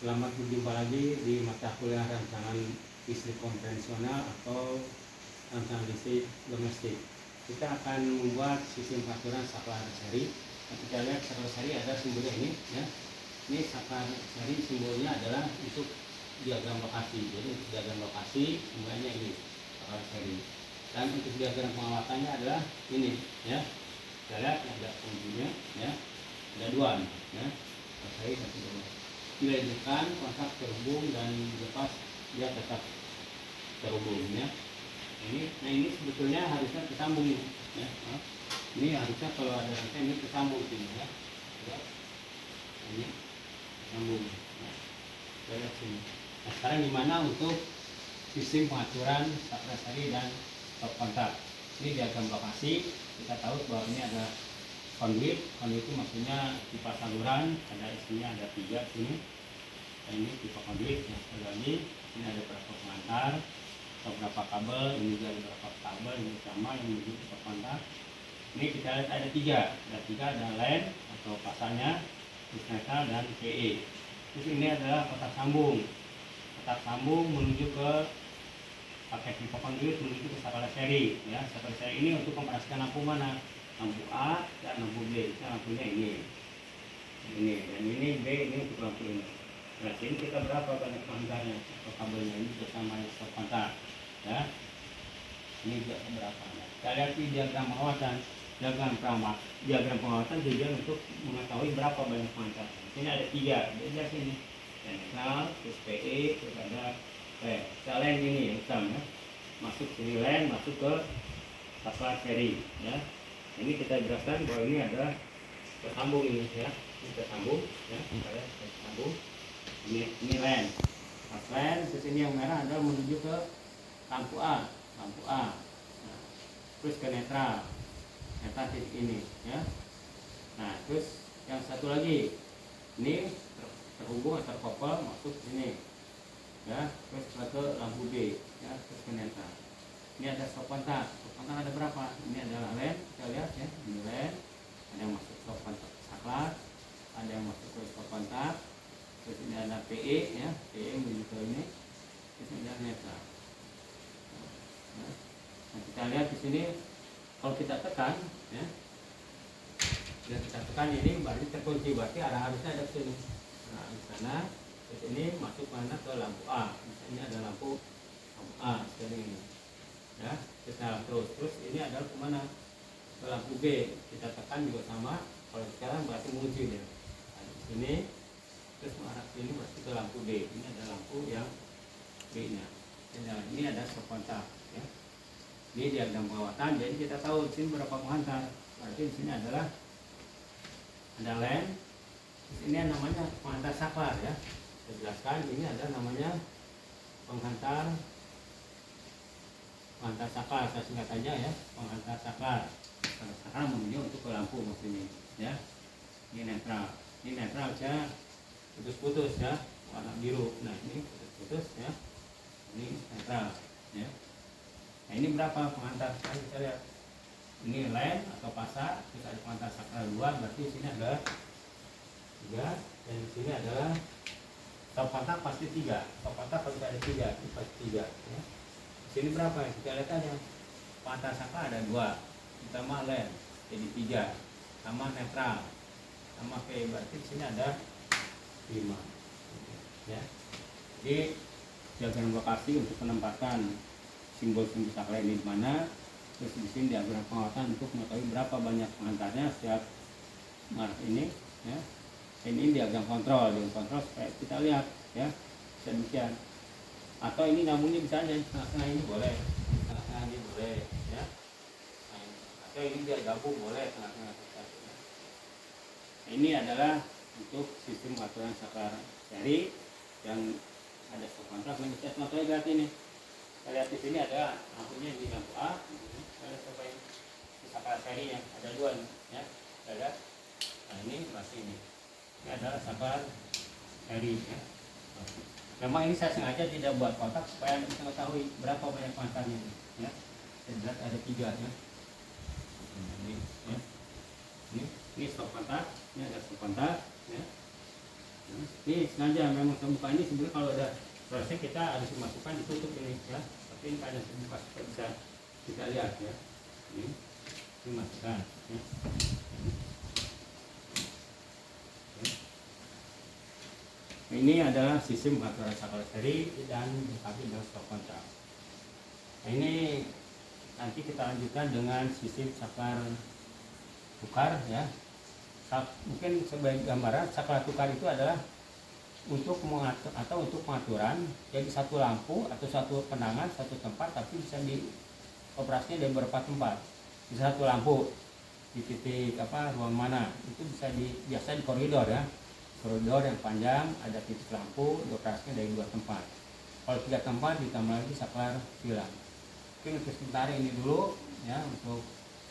Selamat berjumpa lagi di mata kuliah rancangan listrik konvensional atau rancangan listrik domestik. Kita akan membuat sistem pengaturan saklar seri. Kita lihat saklar seri ada simbolnya ini, ya. Ini saklar seri simbolnya adalah untuk diagram lokasi. Jadi untuk diagram lokasi simbolnya ini saklar seri. Dan untuk diagram pengawasannya adalah ini, ya. Kita lihat ada kuncinya, ya. Ada dua, ya. Saklar seri satu dua. Dilanjutkan kontak terhubung dan lepas dia tetap terhubung, ya. Ini sebetulnya harusnya tersambung, ya. Ini harusnya kalau ada rantai ini tersambung sini, ya. Ini tersambung, ya. Kita lihat sini. Nah, sekarang gimana untuk sistem pengaturan saklar seri dan stop kontak? Ini diagram lokasi. Kita tahu bahwa ini ada konduit. Konduit itu maksudnya pipa saluran, ada isinya ada 3 sini. Dan ini pipa konduit yang sebelah ini ada berapa pengantar, beberapa kabel, ini juga ada beberapa kabel yang sama yang menuju pipa kontak. Ini kita lihat ada 3, ada len atau pasarnya, disnetal dan PE. Terus ini adalah kotak sambung menuju ke pakai pipa konduit menuju ke saklar seri, ya. Saklar seri ini untuk mengoperasikan lampu mana? Lampu A dan lampu B. Nah, lampunya ini dan ini B, ini untuk lampu ini. Nah, sini kita berapa banyak penghantarnya atau kabelnya ini bersama stop kontak, ya. Ini juga berapa? Nah, kita lihat di diagram pengawasan. Diagram pengawasan tujuan untuk mengetahui berapa banyak penghantar. Sini ada 3, beda sini. Sentral, terus PE, terus ada len ini yang hitam, ya. Masuk sini len, masuk ke saklar seri, ya. Ini kita jelaskan bahwa ini adalah tersambung ini, ya. Ini tersambung, ya. Kita lihat tersambung. Ini len. Pas len, terus ini yang merah adalah menuju ke lampu A. Nah, terus ke netral titik ini, ya. Nah, terus yang satu lagi ini terhubung atau terkoppel masuk sini, ya. Terus ke lampu B, ya. Terus ke netral. Ini ada stop kontak. Stop kontak ada berapa? Ini adalah len, kita lihat, ya. Ini len, ada yang masuk stop kontak saklar, ada yang masuk ke stop kontak. Terus ini ada PE, ya. PE menuju ke ini. Terus ini ada netral. Nah, kita lihat di sini kalau kita tekan, ya. Kita tekan ini berarti terkunci, berarti harusnya ada sini. Nah, di sana. Terus ini masuk mana ke lampu A. Misalnya ada lampu A seperti ini, ya. Kita terus ini adalah kemana? Ke lampu B. Kita tekan juga sama. Kalau sekarang berarti mengunci dia. Nah, di sini terus mengarah sini berarti ke lampu D. Ini ada lampu yang B-nya. Ini ada stop kontak, ya. Ini diagram pengawasan. Jadi kita tahu di sini berapa penghantar. Berarti di sini adalah ada len. Terus ini namanya penghantar saklar, ya. Saya jelaskan ini adalah namanya penghantar saklar. Saya singkat saja, ya. Penghantar saklar. Saklar menuju untuk ke lampu maksudnya, ya. Ini netral. Ini netral saja. Putus-putus, ya, warna biru. Nah, ini putus-putus, ya. Ini netral, ya. Nah, ini berapa penghantar? Kita lihat. Ini len atau pasar, terus ada penghantar saklar 2, berarti di sini ada 3, dan di sini adalah stop kontak pasti 3. Stop kontak kalau ada 3, ini pasti 3, ya. Di sini berapa? Kita lihat aja. Penghantar saklar ada 2, ditambah len jadi 3, sama netral, sama P, berarti di sini ada 5, ya. Jadi diagram lokasi untuk penempatan simbol-simbol saklar ini di mana. Terus di sini diagram pengawasan untuk mengetahui berapa banyak penghantarnya setiap mark ini, ya. Ini diagram kontrol supaya kita lihat, ya. Demikian. Atau ini namunnya bisa aja tengah-tengah ini boleh, tengah-tengah ini boleh, ya. Nah, atau ini dia gabung boleh tengah-tengah. Nah, ini adalah untuk sistem pengaturan saklar seri yang ada stop kontak. Kita contohnya lihat ini. Kita lihat di sini ada lampunya di lampu A. Ada stop ini saklar seri yang ada 2, ya. Kita lihat. Nah, ini masih ini. Ini adalah saklar seri, ya. Memang ini saya sengaja tidak buat kotak supaya Anda bisa mengetahui berapa banyak penghantarnya, ya. Saya lihat ada 3, ya. Ini, ya. Ini stop kontak. Ini ada stop kontak, ya. Ini sengaja memang terbuka ini sebenarnya kalau ada proses kita harus dimasukkan ditutup ini ya, tapi ini ada terbuka supaya bisa kita lihat ya. Ini masukkan ya. Ini adalah sistem pengaturan saklar seri dan dilengkapi dengan stop kontak. Nah, ini nanti kita lanjutkan dengan sistem saklar tukar ya. Mungkin sebagai gambaran, saklar tukar itu adalah untuk mengatur atau untuk pengaturan jadi satu lampu atau satu penangan satu tempat, tapi bisa dioperasinya dari beberapa tempat. Bisa satu lampu di titik ruang mana itu bisa biasa di koridor ya, koridor yang panjang ada titik lampu, dioperasinya dari 2 tempat. Kalau 3 tempat ditambah lagi saklar silang. Mungkin untuk sementara ini dulu ya untuk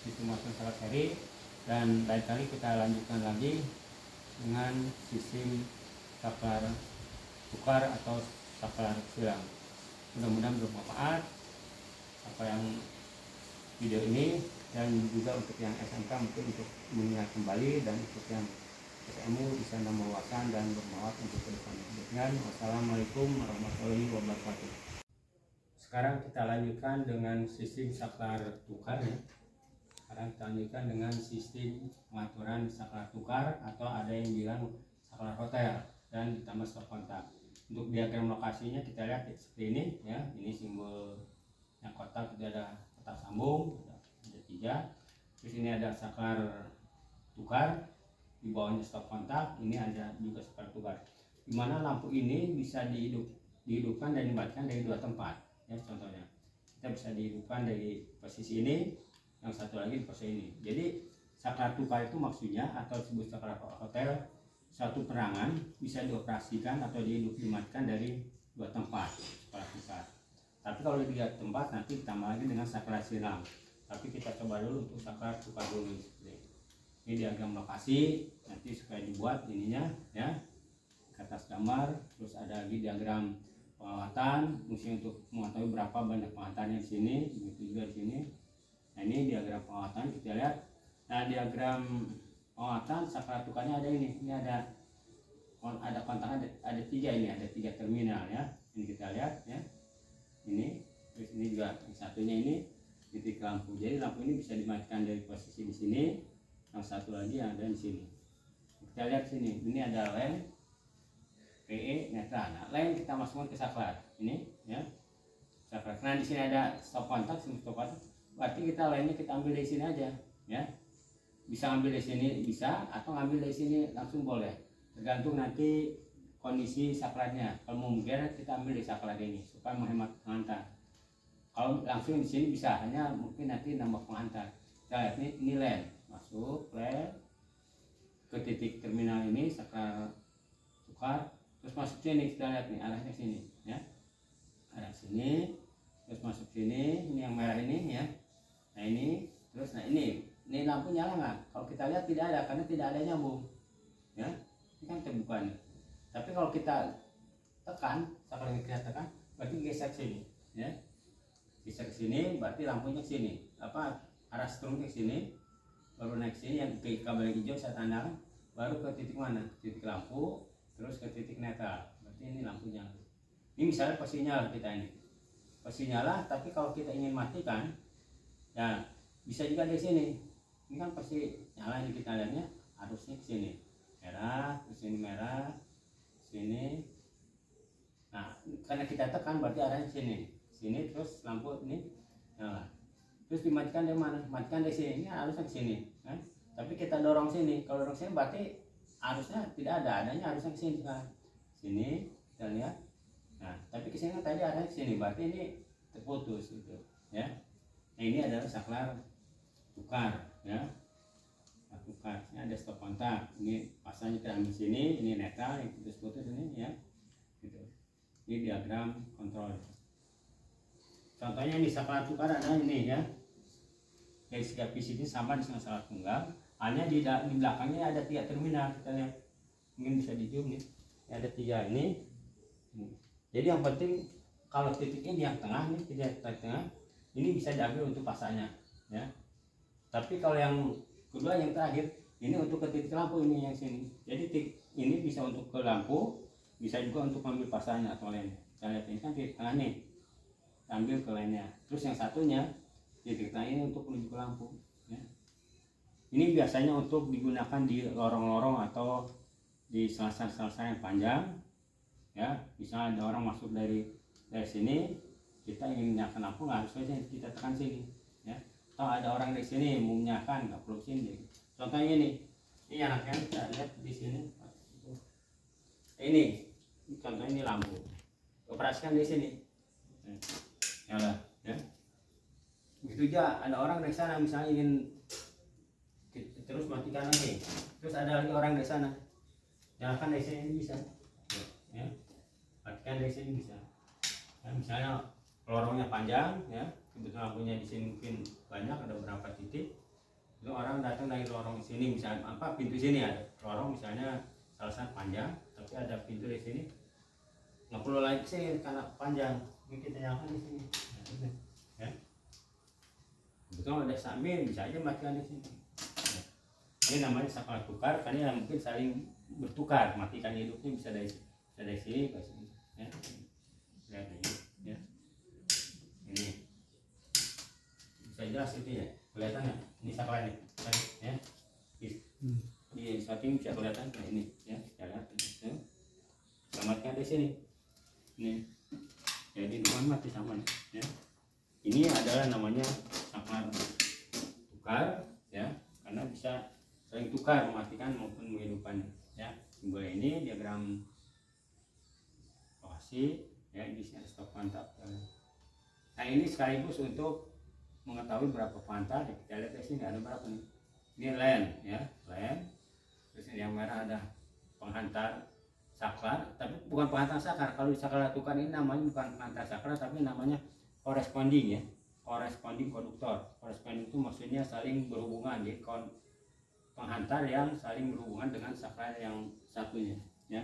sistem pengaturan saklar seri, dan lain kali kita lanjutkan lagi dengan sistem saklar tukar atau saklar silang. Mudah-mudahan bermanfaat apa yang video ini, dan juga untuk yang SMK mungkin untuk mengingat kembali, dan untuk yang SMU bisa nambah wawasan dan bermanfaat untuk kedepannya. Wassalamualaikum warahmatullahi wabarakatuh. Sekarang kita lanjutkan dengan sistem saklar tukar ya. Sekarang kita lanjutkan dengan sistem pengaturan saklar tukar, atau ada yang bilang saklar hotel, dan ditambah stop kontak. Untuk diagram lokasinya kita lihat seperti ini ya. Ini simbol yang kotak, itu ada kotak sambung, ada 3. Terus ini ada saklar tukar, di bawahnya stop kontak. Ini ada juga saklar tukar, dimana lampu ini bisa dihidupkan dan dimatikan dari 2 tempat ya. Contohnya kita bisa dihidupkan dari posisi ini, yang satu lagi di posisi ini. Jadi saklar tukar itu maksudnya, atau disebut saklar hotel, satu perangan bisa dioperasikan atau dimatikan dari 2 tempat saklar tukar. Tapi kalau di 3 tempat nanti ditambah lagi dengan saklar silang. Tapi kita coba dulu untuk saklar tukar dulu. Ini diagram lokasi nanti supaya dibuat ininya ya, ke atas gambar. Terus ada lagi diagram penguatan, mesti untuk mengetahui berapa banyak penguatannya di sini, begitu juga di sini. Nah, ini diagram penguatan kita lihat. Nah, diagram penguatan saklar tukarnya ada ini ada kontak, ada 3 ini, ada 3 terminal ya. Ini kita lihat ya, ini. Terus ini juga yang satunya ini titik lampu. Jadi lampu ini bisa dimatikan dari posisi di sini. Yang satu lagi yang ada di sini. Kita lihat sini, ini ada lem, PE, netral. Nah, lem kita masukkan ke saklar ini ya, saklar. Nah, di sini ada stop kontak, berarti kita lemnya kita ambil dari sini aja ya. Bisa ambil dari sini bisa, atau ngambil dari sini langsung boleh, tergantung nanti kondisi saklarnya. Kalau mau mungkin kita ambil dari saklar ini supaya menghemat pengantar. Kalau langsung di sini bisa, hanya mungkin nanti nambah pengantar. Kita lihat ini lem, masuk lem ke titik terminal ini saklar tukar, terus masuk sini. Kita lihat nih arahnya sini ya, arah sini, terus masuk sini. Ini yang merah ini ya. Nah ini, terus ini lampu nyala nggak? Kalau kita lihat tidak ada, karena tidak ada nyambung ya. Ini kan terbuka nih. Tapi kalau kita tekan, saklar ini kita tekan, berarti geser sini ya, geser ke sini, berarti lampunya ke sini, arah strumnya ke sini, baru naik sini. Yang ke kabel hijau saya tandakan, baru ke titik mana? Titik lampu, terus ke titik netral. Berarti ini lampunya. Ini misalnya posisi nyala kita ini, posisi nyala. Tapi kalau kita ingin matikan, ya bisa juga dari sini. Ini kan posisi nyala, ini kita lihatnya harusnya ke sini merah, ke sini merah, sini. Nah, karena kita tekan berarti arahnya sini, sini, terus lampu ini nyala. Terus dimatikan dari mana? Matikan dari sini, ini harusnya ke sini kan? Tapi kita dorong sini. Kalau dorong sini berarti harusnya tidak ada, adanya harusnya ke sini kan? Sini kita lihat. Nah, tapi kesini kan tadi arahnya ke sini, berarti ini terputus gitu ya. Nah, ini adalah saklar tukar ya, tukar. Ini ada stop kontak, ini pasangnya kita ambil sini, ini netral, yang putus-putus ini ya gitu. Ini diagram kontrol. Contohnya ini saklar tukar ada ini ya, dari segi PCB sama dengan saklar tunggal, hanya di belakangnya ada 3 terminal. Kita lihat, mungkin bisa di zoom nih, ada 3 ini. Jadi yang penting kalau titiknya di yang tengah nih, tidak tengah, ini bisa diambil untuk pasangnya ya. Tapi kalau yang kedua, yang terakhir, ini untuk ke titik lampu ini yang sini. Jadi ini bisa untuk ke lampu, bisa juga untuk ambil pasarnya atau lainnya. Kita lihat ini kan titik tengah nih, ambil ke lainnya. Terus yang satunya titik tengah ini untuk menuju ke lampu. Ya. Ini biasanya untuk digunakan di lorong-lorong atau di selasar-selasar yang panjang. Ya, misalnya ada orang masuk dari sini, kita ingin menyalakan lampu, nggak harus saja kita tekan sini. Ya. Atau ada orang dari sini mau menyalakan, nggak perlu sini. Contohnya ini anaknya kita lihat di sini. Ini contohnya ini lampu. Operasikan di sini. Nyala, ya. Begitu aja ada orang dari sana misalnya ingin terus matikan lagi. Terus ada lagi orang dari sana. Nyalakan dari sini bisa. Ya. Matikan dari sini bisa. Ya, misalnya lorongnya panjang, ya. Kebetulan lampunya di sini mungkin banyak, ada beberapa titik. Itu orang datang dari lorong sini, misalnya apa pintu sini ada lorong misalnya salah panjang, tapi ada pintu di sini. Nggak perlu lagi sih karena panjang, ini kita nyalakan di sini. Ya. Betul ada sambil bisa aja matikan di sini. Ya. Ini namanya saklar tukar, karena mungkin saling bertukar, matikan hidupnya bisa dari sini ke sini. Ya. Lihat ini, ya. Ini bisa jelas itu ya, kelihatan ya. Ini saklar nih, ya. Di setting bisa kelihatan kayak ini, ya. Kita lihat, ya. Selamatkan di sini. Ini jadi teman mati sama ya. Ini adalah namanya saklar tukar ya, karena bisa saling tukar mematikan maupun menghidupkan ya. Simbol ini diagram lokasi ya, di sini ada stop kontak. Nah ini sekaligus untuk mengetahui berapa pantar. Kita lihat di sini ada berapa nih. Ini len ya, len. Terus yang merah ada penghantar saklar, tapi bukan penghantar saklar. Kalau di saklar tukar ini namanya bukan penghantar saklar, tapi namanya corresponding ya, corresponding konduktor. Corresponding itu maksudnya saling berhubungan, jadi penghantar yang saling berhubungan dengan saklar yang satunya ya.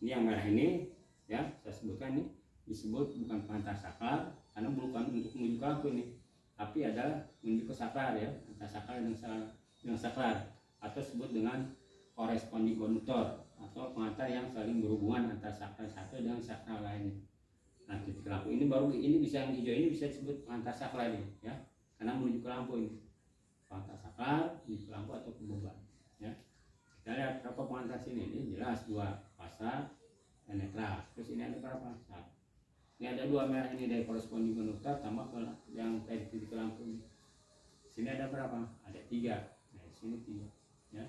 Ini yang merah ini ya, saya sebutkan ini disebut bukan penghantar saklar karena bukan untuk menuju ke lampu ini, tapi adalah menuju ke saklar ya, antara saklar dengan saklar, atau sebut dengan corresponding konduktor atau penghantar yang saling berhubungan antara saklar satu dengan saklar lainnya. Nah titik lampu ini baru ini bisa, yang hijau ini bisa disebut penghantar saklar ini ya, karena menuju ke lampu ini, penghantar saklar menuju ke lampu atau ke beban ya. Kita lihat berapa penghantar sini, ini jelas dua, pasar dan netral. Terus ini ada berapa? Nah, ini ada dua merah ini dari corresponding konduktor tambah ke yang dari titik lampu ini. Sini ada berapa? Ada tiga. Nah di sini tiga ya.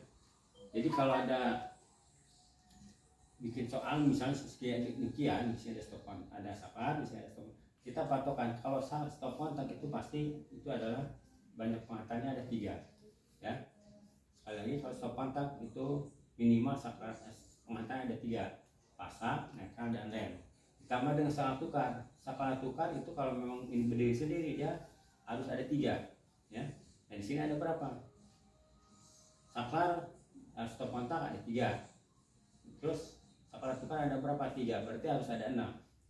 Jadi kalau ada bikin soal misalnya sekian demikian, di sini ada stop kontak, ada saklar, di sini ada stop. Kita patokan kalau stop kontak itu pasti itu adalah banyak penghantarnya ada tiga, ya. Sekali lagi kalau stop kontak itu minimal saklar penghantarnya ada tiga, pasang, netral dan rem. Ditambah dengan saklar tukar. Saklar tukar itu kalau memang ini berdiri sendiri ya harus ada tiga, ya. Dan di sini ada berapa? Saklar stop kontak ada tiga, terus saklar tukar ada berapa? Tiga, berarti harus ada 6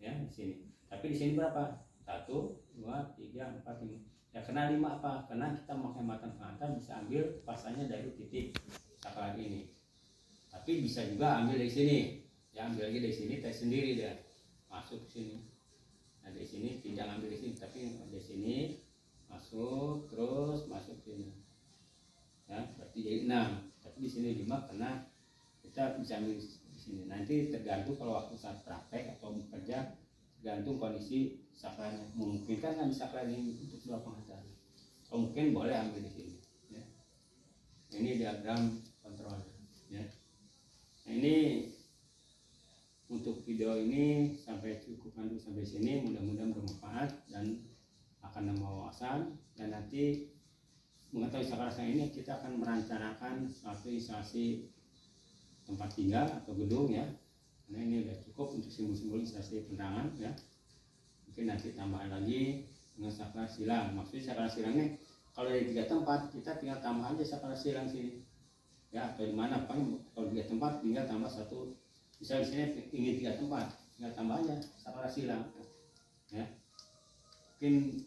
ya di sini. Tapi di sini berapa? 1, 2, 3, 4, 5. Ya kena 5 apa? Karena kita menghematan penghantar bisa ambil pasanya dari titik saklar ini. Tapi bisa juga ambil dari sini. Ya ambil lagi dari sini, tes sendiri dia masuk ke sini. Nah dari sini tidak ambil di sini, tapi dari sini masuk terus masuk sini. Ya berarti jadi 6. Tapi di sini 5 karena kita bisa ambil di sini. Nanti tergantung kalau waktu saat praktek atau bekerja, tergantung kondisi saklarnya. Memungkinkan kan saklar ini untuk dua penghantar. Kalau mungkin boleh ambil di sini. Ya. Ini diagram kontrol. Ya. Nah, ini untuk video ini sampai cukupkan dulu sampai sini. Mudah-mudahan bermanfaat dan akan menambah wawasan. Dan nanti mengetahui saklar ini kita akan merencanakan suatu instalasi tempat tinggal atau gedung ya. Karena ini sudah cukup untuk simbol-simbol instalasi penerangan ya. Mungkin nanti tambahan lagi dengan saklar silang. Maksudnya saklar silangnya kalau dari 3 tempat kita tinggal tambah aja saklar silang sini ya, atau di mana paling kalau 3 tempat tinggal tambah 1. Misal di sini ingin 3 tempat tinggal tambah aja saklar silang ya. Mungkin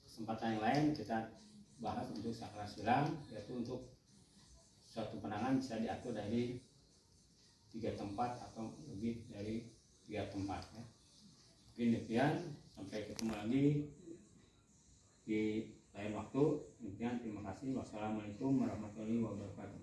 kesempatan yang lain kita bahas untuk saklar silang, yaitu untuk suatu penanganan bisa diatur dari 3 tempat atau lebih dari 3 tempat ya. Mungkin demikian, sampai ketemu lagi di lain waktu. Demikian, terima kasih. Wassalamualaikum warahmatullahi wabarakatuh.